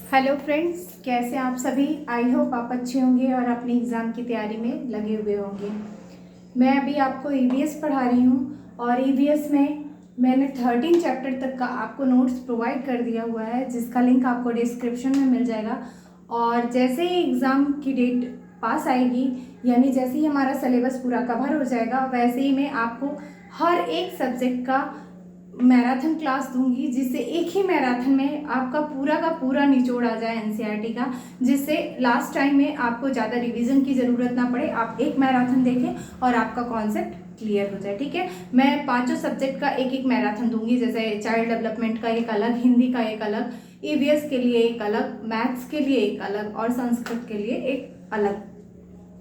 Hello friends, कैसे आप सभी। आई होप आप अच्छे होंगे और अपने एग्ज़ाम की तैयारी में लगे हुए होंगे। मैं अभी आपको ईवीएस पढ़ा रही हूँ और ईवीएस में मैंने 13 चैप्टर तक का आपको नोट्स प्रोवाइड कर दिया हुआ है, जिसका लिंक आपको डिस्क्रिप्शन में मिल जाएगा। और जैसे ही एग्ज़ाम की डेट पास आएगी, यानी जैसे ही हमारा सिलेबस पूरा कवर हो जाएगा, वैसे ही मैं आपको हर एक सब्जेक्ट का मैराथन क्लास दूंगी, जिससे एक ही मैराथन में आपका पूरा का पूरा निचोड़ आ जाए एनसीईआरटी का, जिससे लास्ट टाइम में आपको ज़्यादा रिवीजन की ज़रूरत ना पड़े। आप एक मैराथन देखें और आपका कॉन्सेप्ट क्लियर हो जाए। ठीक है, मैं पांचों सब्जेक्ट का एक एक मैराथन दूंगी। जैसे चाइल्ड डेवलपमेंट का एक अलग, हिंदी का एक अलग, ईवीएस के लिए एक अलग, मैथ्स के लिए एक अलग और संस्कृत के लिए एक अलग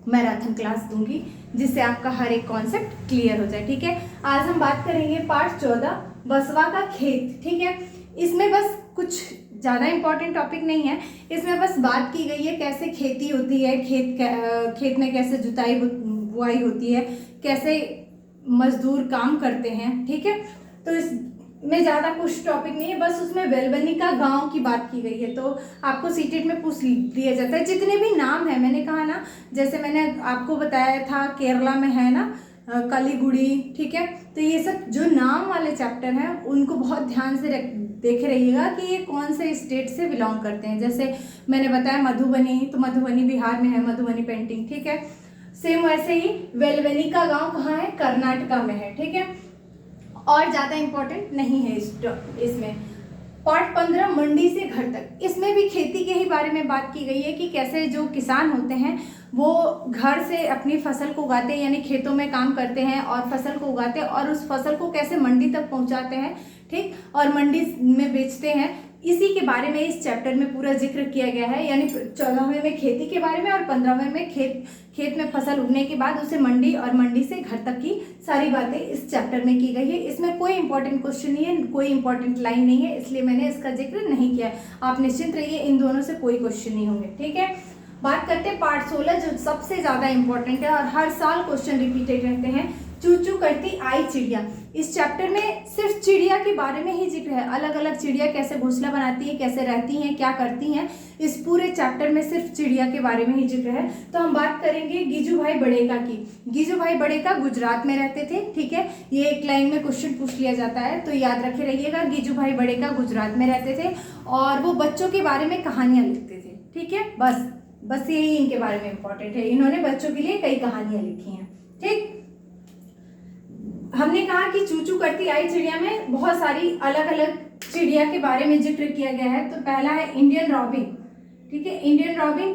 मैराथन क्लास दूंगी, जिससे आपका हर एक कॉन्सेप्ट क्लियर हो जाए। ठीक है, आज हम बात करेंगे पार्ट 14, बसवा का खेत। ठीक है, इसमें बस कुछ ज़्यादा इंपॉर्टेंट टॉपिक नहीं है, इसमें बस बात की गई है कैसे खेती होती है, खेत में कैसे जुताई बुआई होती है, कैसे मजदूर काम करते हैं। ठीक है, तो इसमें ज़्यादा कुछ टॉपिक नहीं है, बस उसमें वेलबनिका गांव की बात की गई है। तो आपको सीटेट में पूछ लिया जाता है जितने भी नाम है, मैंने कहा ना, जैसे मैंने आपको बताया था केरला में है ना कलीगुड़ी। ठीक है, तो ये सब जो नाम वाले चैप्टर हैं उनको बहुत ध्यान से देखे रहिएगा कि ये कौन से स्टेट से बिलोंग करते हैं। जैसे मैंने बताया मधुबनी, तो मधुबनी बिहार में है, मधुबनी पेंटिंग। ठीक है, सेम वैसे ही वेलवेनिका गांव कहाँ है, कर्नाटका में है। ठीक है, और ज़्यादा इंपॉर्टेंट नहीं है इसमें। पार्ट 15 मंडी से घर तक, इसमें भी खेती के ही बारे में बात की गई है कि कैसे जो किसान होते हैं वो घर से अपनी फसल को उगाते हैं, यानी खेतों में काम करते हैं और फसल को उगाते हैं और उस फसल को कैसे मंडी तक पहुंचाते हैं। ठीक, और मंडी में बेचते हैं। इसी के बारे में इस चैप्टर में पूरा जिक्र किया गया है, यानी 14वें में खेती के बारे में और 15वें में खेत में फसल उगने के बाद उसे मंडी और मंडी से घर तक की सारी बातें इस चैप्टर में की गई है। इसमें कोई इंपॉर्टेंट क्वेश्चन नहीं है, कोई इंपॉर्टेंट लाइन नहीं है, इसलिए मैंने इसका जिक्र नहीं किया। आप निश्चिंत रहिए, इन दोनों से कोई क्वेश्चन नहीं होंगे। ठीक है, बात करते हैं पार्ट 16, जो सबसे ज्यादा इंपॉर्टेंट है और हर साल क्वेश्चन रिपीटेड रहते हैं। चू चू करती आई चिड़िया। इस चैप्टर में सिर्फ चिड़िया के बारे में ही जिक्र है, अलग अलग चिड़िया कैसे घोंसला बनाती है, कैसे रहती हैं, क्या करती हैं, इस पूरे चैप्टर में सिर्फ चिड़िया के बारे में ही जिक्र है। तो हम बात करेंगे गीजू भाई बड़ेका की। गीजू भाई बड़ेका गुजरात में रहते थे। ठीक है, ये एक लाइन में क्वेश्चन पूछ लिया जाता है, तो याद रखे रहिएगा। गीजू भाई बड़ेका गुजरात में रहते थे और वो बच्चों के बारे में कहानियां लिखते थे। ठीक है, बस यही इनके बारे में इंपॉर्टेंट है, इन्होंने बच्चों के लिए कई कहानियां लिखी हैं। ठीक, हमने कहा कि चू चू करती आई चिड़िया में बहुत सारी अलग अलग चिड़िया के बारे में जिक्र किया गया है। तो पहला है इंडियन रॉबिन। ठीक है, इंडियन रॉबिन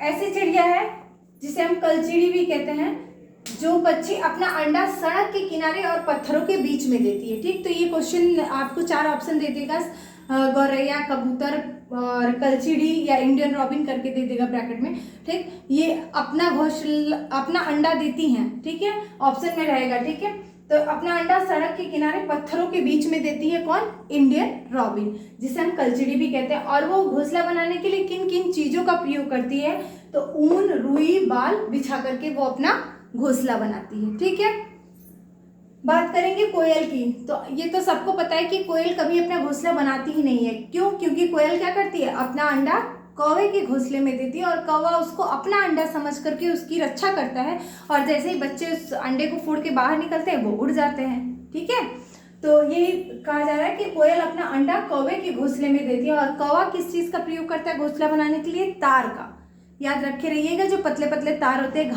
ऐसी चिड़िया है जिसे हम कलचिड़ी भी कहते हैं, जो बच्ची अपना अंडा सड़क के किनारे और पत्थरों के बीच में देती है। ठीक, तो ये क्वेश्चन आपको 4 ऑप्शन दे देगा, गौरैया, कबूतर और कलचिड़ी या इंडियन रॉबिन करके दे देगा ब्रैकेट में। ठीक, ये अपना अंडा देती हैं। ठीक है, ऑप्शन में रहेगा। ठीक है, तो अपना अंडा सड़क के किनारे पत्थरों के बीच में देती है कौन, इंडियन रॉबिन, जिसे हम कलचिड़ी भी कहते हैं। और वो घोंसला बनाने के लिए किन किन चीजों का प्रयोग करती है, तो ऊन, रुई, बाल बिछा करके वो अपना घोंसला बनाती है। ठीक है, बात करेंगे कोयल की। तो ये तो सबको पता है कि कोयल कभी अपना घोंसला बनाती ही नहीं है। क्यों? क्योंकि कोयल क्या करती है, अपना अंडा कौवे के घोंसले में देती है और कौवा उसको अपना अंडा समझ करके उसकी रक्षा करता है, और जैसे ही बच्चे उस अंडे को फोड़ के बाहर निकलते हैं वो उड़ जाते हैं। ठीक है, तो यही कहा जा रहा है कि कोयल अपना अंडा कौवे के घोंसले में देती है। और कौवा किस चीज का प्रयोग करता है घोंसला बनाने के लिए, तार का। याद रखे रहिएगा, जो पतले पतले तार होते हैं,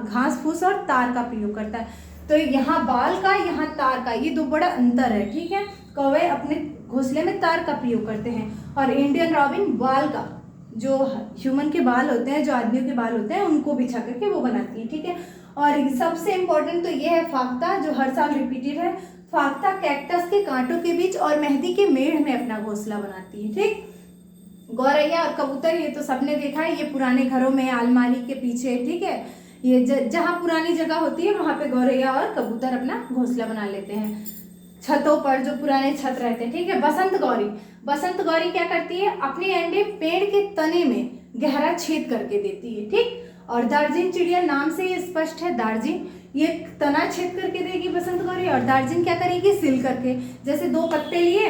घास फूस और तार का प्रयोग करता है। तो यहाँ बाल का, यहाँ तार का, ये दो बड़ा अंतर है। ठीक है, कौवे अपने घोंसले में तार का प्रयोग करते हैं और इंडियन रॉबिन बाल का, जो ह्यूमन के बाल होते हैं, जो आदमियों के बाल होते हैं, उनको बिछा करके वो बनाती है। ठीक है, और सबसे इंपॉर्टेंट तो ये है फाख्ता, जो हर साल रिपीटेड है। फाख्ता कैक्टस के कांटों के बीच और मेहंदी के मेढ़ में अपना घोंसला बनाती है। ठीक, गौरैया और कबूतर ये तो सबने देखा है, ये पुराने घरों में अलमारी के पीछे। ठीक है, ये जहाँ पुरानी जगह होती है वहां पे गौरैया और कबूतर अपना घोंसला बना लेते हैं, छतों पर, जो पुराने छत रहते हैं। ठीक है, बसंत गौरी क्या करती है, अपने अंडे पेड़ के तने में गहरा छेद करके देती है। ठीक, और दार्जिन चिड़िया नाम से ये स्पष्ट है, दार्जिन ये तना छेद करके देगी बसंत गौरी, और दार्जिन क्या करेगी, सिल करके। जैसे 2 पत्ते लिए,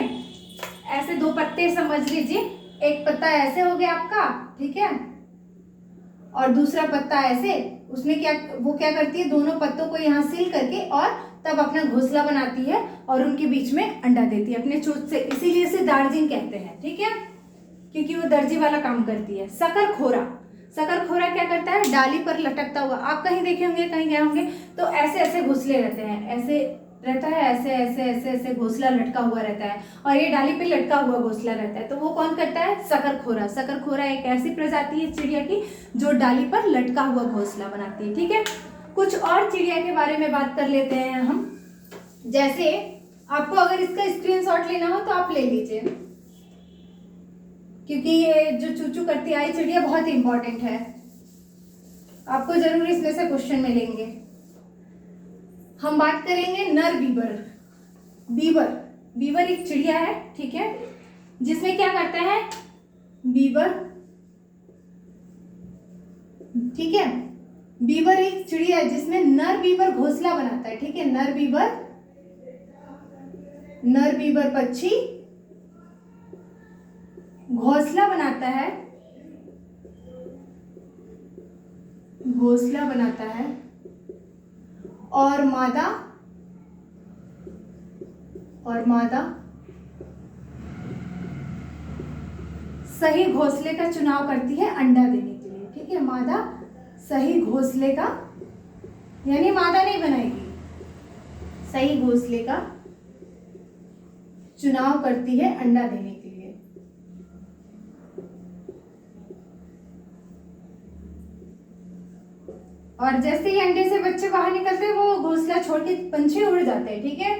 ऐसे 2 पत्ते समझ लीजिए, एक पत्ता ऐसे हो गया आपका, ठीक है, और दूसरा पत्ता ऐसे, उसमें वो क्या करती है, दोनों पत्तों को यहाँ सील करके और तब अपना घोंसला बनाती है और उनके बीच में अंडा देती है अपने चोंच से, इसीलिए इसे दार्जिन कहते हैं, ठीक है, क्योंकि वो दर्जी वाला काम करती है। शकरखोरा, शकरखोरा क्या करता है, डाली पर लटकता हुआ, आप कहीं देखे होंगे, कहीं गए होंगे तो ऐसे ऐसे घोंसले रहते हैं, ऐसे रहता है, ऐसे ऐसे ऐसे ऐसे घोंसला लटका हुआ रहता है, और ये डाली पे लटका हुआ घोंसला रहता है, तो वो कौन करता है, शकरखोरा। शकरखोरा एक ऐसी प्रजाति है चिड़िया की जो डाली पर लटका हुआ घोंसला बनाती है, ठीक है। कुछ और चिड़िया के बारे में बात कर लेते हैं हम। जैसे आपको अगर इसका स्क्रीनशॉट लेना हो तो आप ले लीजिए, क्योंकि ये जो चूचू करती आई चिड़िया बहुत इंपॉर्टेंट है, आपको जरूर इसमें से क्वेश्चन मिलेंगे। हम बात करेंगे नर बीबर। बीबर, बीबर एक चिड़िया है, ठीक है, जिसमें क्या करता है बीबर, ठीक है, बीबर एक चिड़िया है जिसमें नर बीबर घोंसला बनाता है, ठीक है, नर बीबर पक्षी घोंसला बनाता है, घोंसला बनाता है, और मादा सही घोंसले का चुनाव करती है अंडा देने के लिए, ठीक है, मादा सही घोंसले का, यानी मादा नहीं बनाएगी, सही घोंसले का चुनाव करती है अंडा देने के लिए। और जैसे ही अंडे से बच्चे बाहर निकलते हैं वो घोंसला छोड़ के पंछी उड़ जाते हैं, ठीक है,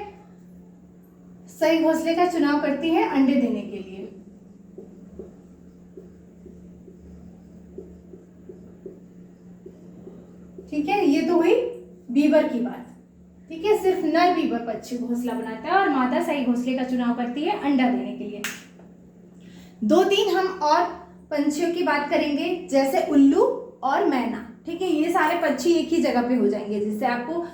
सही घोंसले का चुनाव करती है अंडे देने के लिए। ठीक है, ये तो हुई बीबर की बात, ठीक है, सिर्फ नर बीबर पक्षी घोंसला बनाता है और मादा सही घोंसले का चुनाव करती है अंडा देने के लिए। दो तीन हम और पंछियों की बात करेंगे, जैसे उल्लू और मैना, ठीक है, ये सारे पक्षी एक ही जगह पे हो जाएंगे जिससे आपको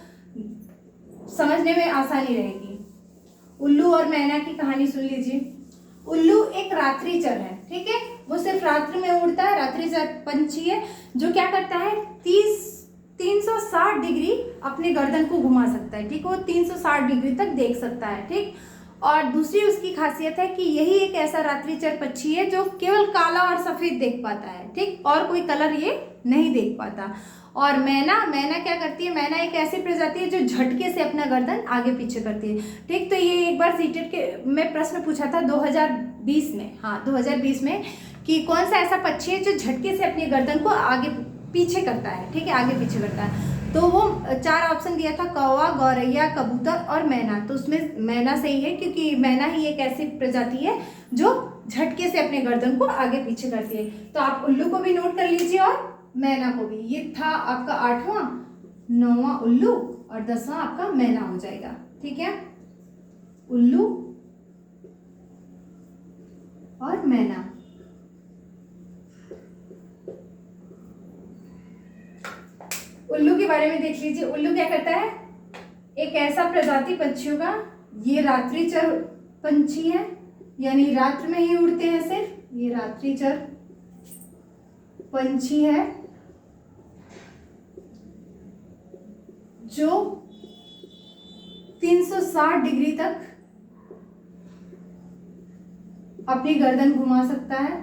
समझने में आसानी रहेगी। उल्लू और मैना की कहानी सुन लीजिए। उल्लू एक रात्रिचर है, ठीक है, वो सिर्फ रात्रि में उड़ता है, रात्रिचर पंछी है जो क्या करता है 360 डिग्री अपने गर्दन को घुमा सकता है, ठीक, वो 360 डिग्री तक देख सकता है, ठीक। और दूसरी उसकी खासियत है कि यही एक ऐसा रात्रिचर पक्षी है जो केवल काला और सफेद देख पाता है, ठीक, और कोई कलर ये नहीं देख पाता। और मैना क्या करती है, मैना एक ऐसी प्रजाति है जो झटके से अपना गर्दन आगे पीछे करती है, ठीक। तो ये एक बार सीटेट के में प्रश्न पूछा था 2020 में, हाँ 2020 में, कि कौन सा ऐसा पक्षी है जो झटके से अपनी गर्दन को आगे पीछे करता है, ठीक है, आगे पीछे करता है। तो वो 4 ऑप्शन दिया था, कौवा, गौरैया, कबूतर और मैना। तो उसमें मैना सही है, क्योंकि मैना ही एक ऐसी प्रजाति है जो झटके से अपने गर्दन को आगे पीछे करती है। तो आप उल्लू को भी नोट कर लीजिए और मैना को भी। ये था आपका 8वां, 9वां उल्लू और 10वां आपका मैना हो जाएगा, ठीक है, उल्लू और मैना। उल्लू के बारे में देख लीजिए। उल्लू क्या करता है, एक ऐसा प्रजाति पक्षियों का, ये रात्रिचर पंछी है, यानी रात्र में ही उड़ते हैं सिर्फ, ये रात्रिचर पंछी है जो 360 डिग्री तक अपनी गर्दन घुमा सकता है,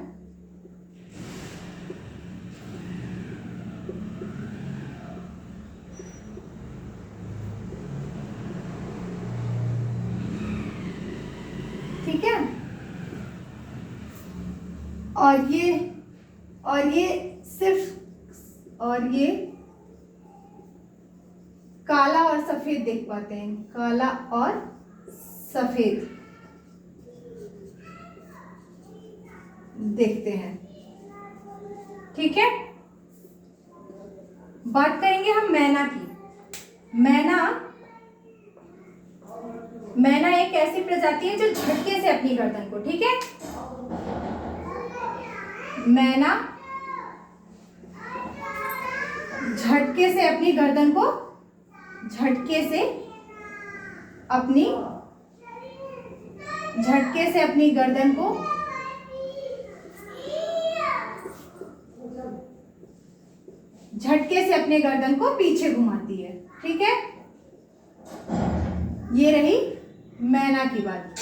ठीक है। और ये काला और सफेद देख पाते हैं, काला और सफेद देखते हैं, ठीक है। बात करेंगे हम मैना की। मैना एक ऐसी प्रजाति है जो झटके से अपनी गर्दन को, ठीक है, मैना झटके से अपनी गर्दन को, से अपने गर्दन को पीछे घुमाती है। ठीक है, ये रही मैना की बात।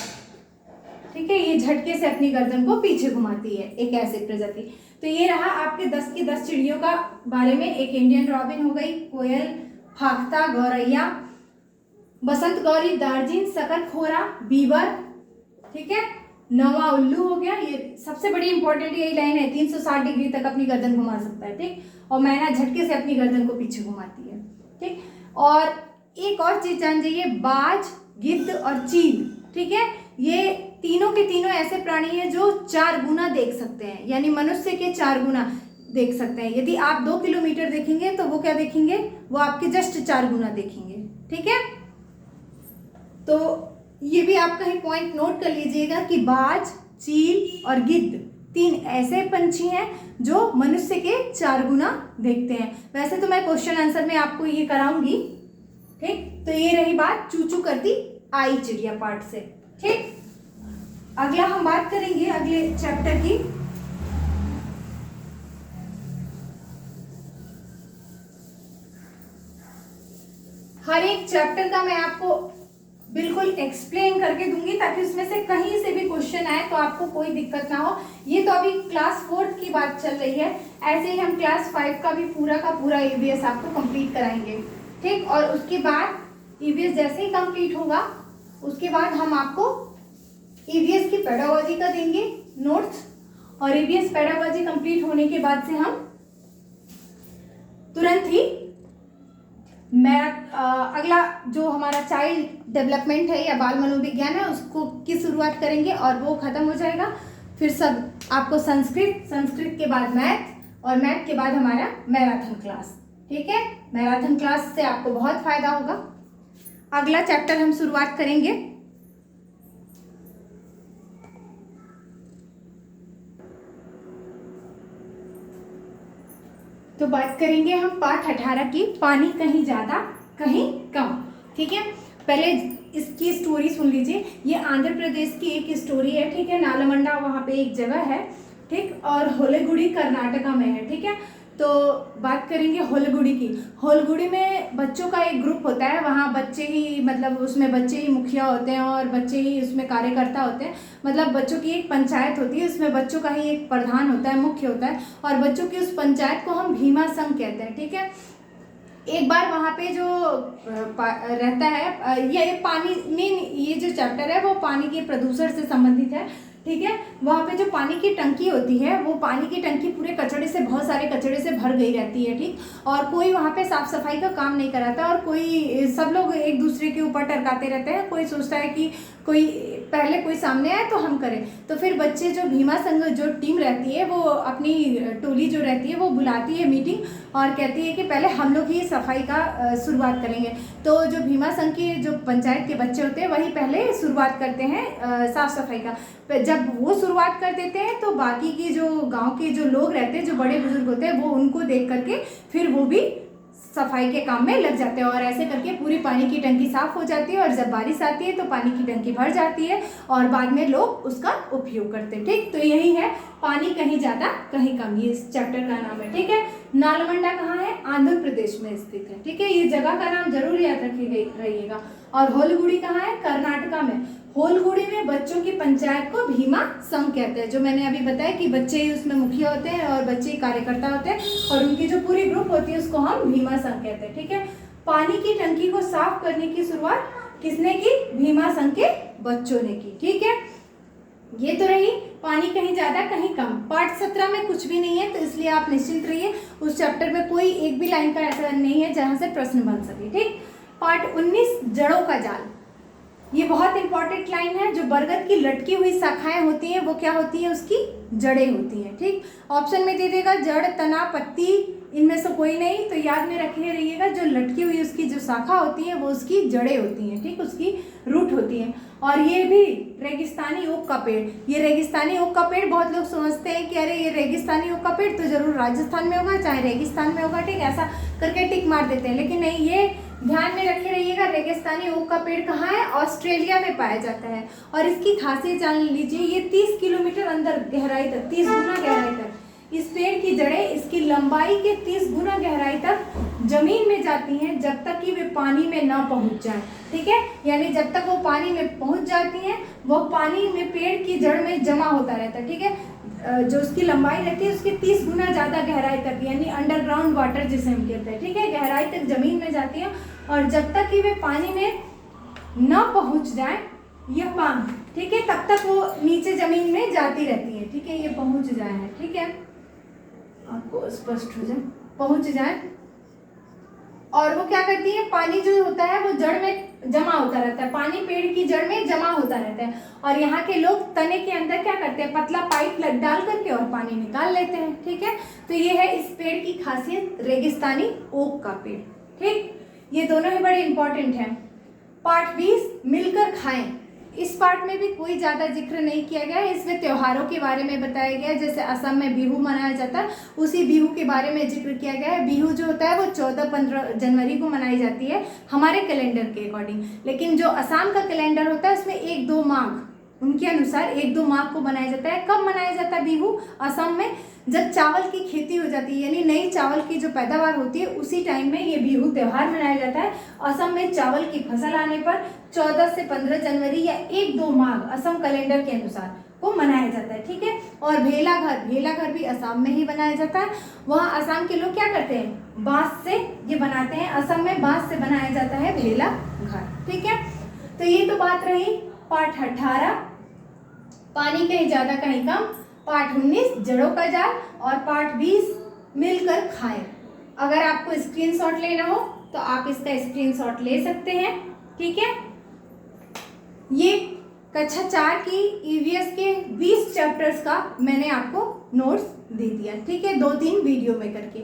ठीक है, ये झटके से अपनी गर्दन को पीछे घुमाती है, एक ऐसी प्रजाति। तो ये रहा आपके 10 की 10 चिड़ियों का बारे में। एक इंडियन रॉबिन हो गई, कोयल, फाख्ता, गौरैया, बसंत गौरी, दार्जिन, शकरखोरा, बीबर। ठीक है, नौवा उल्लू हो गया। ये सबसे बड़ी इंपॉर्टेंट यही लाइन है, 360 डिग्री तक अपनी गर्दन घुमा सकता है। ठीक, और मैना झटके से अपनी गर्दन को पीछे घुमाती है। ठीक, और एक और चीज जान जाइए, बाज, गिद्ध और चील। ठीक है, ये तीनों के तीनों ऐसे प्राणी हैं जो 4 गुना देख सकते हैं, यानी मनुष्य के 4 गुना देख सकते हैं। यदि आप 2 किलोमीटर देखेंगे तो वो क्या देखेंगे, वो आपके जस्ट 4 गुना देखेंगे। ठीक है, तो ये भी आप कहीं पॉइंट नोट कर लीजिएगा कि बाज, चील और गिद्ध 3 ऐसे पंछी हैं जो मनुष्य के 4 गुना देखते हैं। वैसे तो मैं क्वेश्चन आंसर में आपको ये कराऊंगी। ठीक, तो ये रही बात चूचू करती आई चिड़िया पार्ट से। ठीक, अगला हम बात करेंगे अगले चैप्टर की। हर एक चैप्टर का मैं आपको बिल्कुल एक्सप्लेन करके दूंगी ताकि उसमें से कहीं से भी क्वेश्चन आए तो आपको कोई दिक्कत ना हो। ये तो अभी क्लास 4th की बात चल रही है, ऐसे ही हम क्लास 5 का भी पूरा का पूरा ईवीएस आपको कंप्लीट कराएंगे। ठीक, और उसके बाद ईवीएस जैसे ही कंप्लीट होगा उसके बाद हम आपको ईवीएस की पेडागोजी का देंगे नोट्स, और ईवीएस पेडागोजी कंप्लीट होने के बाद से हम तुरंत ही अगला जो हमारा चाइल्ड डेवलपमेंट है या बाल मनोविज्ञान है उसको की शुरुआत करेंगे और वो खत्म हो जाएगा। फिर सब आपको संस्कृत के बाद मैथ और मैथ के बाद हमारा मैराथन क्लास। ठीक है, मैराथन क्लास से आपको बहुत फायदा होगा। अगला चैप्टर हम शुरुआत करेंगे तो बात करेंगे हम पाठ 18 की, पानी कहीं ज्यादा कहीं कम। ठीक है, पहले इसकी स्टोरी सुन लीजिए। ये आंध्र प्रदेश की एक स्टोरी है। ठीक है, नालमंडा वहाँ पे एक जगह है। ठीक, और होलगुड़ी कर्नाटका में है। ठीक है, तो बात करेंगे होलगुड़ी की। होलगुड़ी में बच्चों का एक ग्रुप होता है, वहाँ बच्चे ही मतलब उसमें बच्चे ही मुखिया होते हैं और बच्चे ही उसमें कार्यकर्ता होते हैं। मतलब बच्चों की एक पंचायत होती है, उसमें बच्चों का ही एक प्रधान होता है, मुख्य होता है, और बच्चों की उस पंचायत को हम भीमा संघ कहते हैं। ठीक है, एक बार वहाँ पे जो रहता है, ये पानी मेन ये जो चैप्टर है वो पानी के प्रदूषण से संबंधित है। ठीक है, वहाँ पे जो पानी की टंकी होती है वो पानी की टंकी पूरे कचड़े से, बहुत सारे कचड़े से भर गई रहती है। ठीक, और कोई वहाँ पे साफ सफाई का काम नहीं कराता और कोई सब लोग एक दूसरे के ऊपर टरकाते रहते हैं। कोई सोचता है कि कोई सामने आए तो हम करें। तो फिर बच्चे जो भीमा संघ जो टीम रहती है वो अपनी टोली जो रहती है वो बुलाती है मीटिंग और कहती है कि पहले हम लोग ही सफाई का शुरुआत करेंगे। तो जो भीमा संघ के जो पंचायत के बच्चे होते हैं वही पहले शुरुआत करते हैं साफ सफाई का। जब वो शुरुआत कर देते हैं तो बाकी की जो गांव के जो लोग रहते हैं, जो बड़े बुजुर्ग होते हैं, वो उनको देख करके फिर वो भी सफाई के काम में लग जाते हैं और ऐसे करके पूरी पानी की टंकी साफ हो जाती है। और जब बारिश आती है तो पानी की टंकी भर जाती है और बाद में लोग उसका उपयोग करते हैं। ठीक, तो यही है पानी कहीं ज़्यादा कहीं कम, ये इस चैप्टर का नाम है। ठीक है, नालमंडा कहाँ है, आंध्र प्रदेश में स्थित है। ठीक है, ये जगह का नाम जरूर याद रखिएगा। और होलगुड़ी कहाँ है, कर्नाटका में। होलगुड़ी में बच्चों की पंचायत को भीमा संघ कहते हैं। जो मैंने अभी बताया कि बच्चे ही उसमें मुखिया होते हैं और बच्चे ही कार्यकर्ता होते हैं और उनकी जो पूरी ग्रुप होती है उसको हम भीमा संघ कहते हैं। ठीक है, पानी की टंकी को साफ करने की शुरुआत किसने की, भीमा संघ के बच्चों ने की। ठीक है, ये तो रही पानी कहीं ज्यादा कहीं कम। पार्ट 17 में कुछ भी नहीं है तो इसलिए आप निश्चिंत रहिए, उस चैप्टर में कोई एक भी लाइन का ऐसा नहीं है जहां से प्रश्न बन सके। ठीक, पार्ट 19 जड़ों का जाल, ये बहुत इंपॉर्टेंट लाइन है। जो बरगद की लटकी हुई शाखाएं होती हैं वो क्या होती है, उसकी जड़ें होती हैं। ठीक, ऑप्शन में दे देगा जड़, तना, पत्ती, इनमें से कोई नहीं, तो याद में रखे रहिएगा जो लटकी हुई उसकी जो शाखा होती है वो उसकी जड़ें होती हैं। ठीक, उसकी रूट होती हैं। और ये भी रेगिस्तानी ओक का पेड़, ये रेगिस्तानी ओक का पेड़ बहुत लोग समझते हैं कि अरे ये रेगिस्तानी ओक का पेड़ तो जरूर राजस्थान में होगा चाहे रेगिस्तान में होगा। ठीक, ऐसा करके टिक मार देते हैं, लेकिन नहीं, ये ध्यान में रखे रहिएगा रेगिस्तानी ओक का पेड़ कहाँ है, ऑस्ट्रेलिया में पाया जाता है। और इसकी खासियत जान लीजिए, ये 30 किलोमीटर अंदर गहराई तक, 30 गुना गहराई तक इस पेड़ की जड़ें इसकी लंबाई के 30 गुना गहराई तक जमीन में जाती हैं जब तक कि वे पानी में ना पहुंच जाएं। ठीक है, यानी जब तक वो पानी में पहुंच जाती हैं वो पानी में पेड़ की जड़ में जमा होता रहता है। ठीक है, जो उसकी लंबाई रहती है उसके 30 गुना ज़्यादा गहराई तक, यानी अंडरग्राउंड वाटर जिसे हम कहते हैं। ठीक है, गहराई तक जमीन में जाती है और जब तक कि वे पानी में न पहुंच जाए ये पानी, ठीक है, तब तक वो नीचे जमीन में जाती रहती है। ठीक है, ये पहुंच जाए है, ठीक है, आपको स्पष्ट हो जाए, पहुंच जाए। और वो क्या करती है, पानी जो होता है वो जड़ में जमा होता रहता है, पानी पेड़ की जड़ में जमा होता रहता है और यहाँ के लोग तने के अंदर क्या करते हैं, पतला पाइप डाल करके और पानी निकाल लेते हैं। ठीक है, तो ये है इस पेड़ की खासियत, रेगिस्तानी ओक का पेड़। ठीक, ये दोनों ही बड़े इंपॉर्टेंट हैं। पार्ट 20 मिलकर खाएं। इस पार्ट में भी कोई ज़्यादा जिक्र नहीं किया गया है, इसमें त्योहारों के बारे में बताया गया है। जैसे असम में बिहू मनाया जाता है, उसी बिहू के बारे में जिक्र किया गया है। बिहू जो होता है वो 14-15 जनवरी को मनाई जाती है हमारे कैलेंडर के अकॉर्डिंग, लेकिन जो असम का कैलेंडर होता है उसमें 1-2 माघ, उनके अनुसार 1-2 माघ को मनाया जाता है। कब मनाया जाता है बिहू असम में, जब चावल की खेती हो जाती है, यानी नई चावल की जो पैदावार होती है उसी टाइम में ये बिहू त्यौहार मनाया जाता है। असम में चावल की फसल आने पर 14 से 15 जनवरी या 1-2 माघ असम कैलेंडर के अनुसार को मनाया जाता है। ठीक है, और भेलाघर भी असम में ही बनाया जाता है। वहाँ असम के लोग क्या करते हैं, बांस से ये बनाते हैं, असम में बांस से बनाया जाता है भेलाघर। ठीक है, तो ये तो बात रही पार्ट 18 पानी कहीं ज्यादा कहीं कम, पार्ट 19 जड़ों का जाल और पार्ट 20 मिलकर खाएं। अगर आपको स्क्रीनशॉट लेना हो तो आप इसका स्क्रीनशॉट ले सकते हैं। ठीक है, ये कक्षा 4 की ईवीएस के 20 चैप्टर्स का मैंने आपको नोट्स दे दिया। ठीक है, 2-3 वीडियो में करके।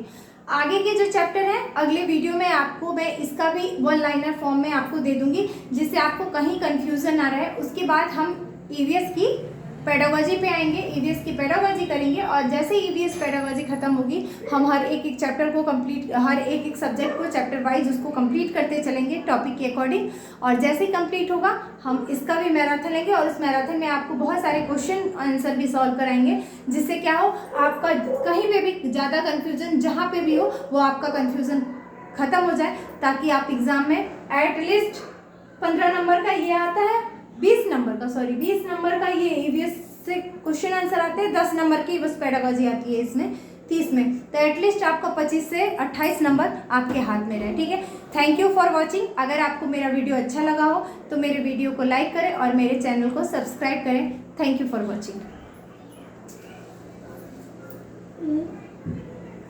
आगे के जो चैप्टर हैं अगले वीडियो में आपको मैं इसका भी 1 लाइनर फॉर्म में आपको दे दूंगी, जिससे आपको कहीं कंफ्यूजन ना रहे। उसके बाद हम ईवीएस की पेडागोजी पे आएंगे, ईवीएस की पेडागोजी करेंगे और जैसे ईवीएस पेडागोजी खत्म होगी हम हर एक चैप्टर को कंप्लीट, हर एक सब्जेक्ट को चैप्टर वाइज उसको कंप्लीट करते चलेंगे टॉपिक के अकॉर्डिंग। और जैसे ही कंप्लीट होगा हम इसका भी मैराथन लेंगे और उस मैराथन में आपको बहुत सारे क्वेश्चन आंसर भी सॉल्व कराएंगे, जिससे क्या हो, आपका कहीं पे भी ज़्यादा कन्फ्यूजन जहाँ पे भी हो वो आपका कन्फ्यूजन खत्म हो जाए, ताकि आप एग्जाम में एटलीस्ट 15 नंबर का ये आता है, 20 नंबर का ये ईवीएस से क्वेश्चन आंसर आते हैं, 10 नंबर की बस पेडागोजी आती है इसमें 30 में, तो एटलीस्ट आपका 25 से 28 नंबर आपके हाथ में रहे। ठीक है, थैंक यू फॉर वॉचिंग। अगर आपको मेरा वीडियो अच्छा लगा हो तो मेरे वीडियो को लाइक करें और मेरे चैनल को सब्सक्राइब करें। Thank you for watching.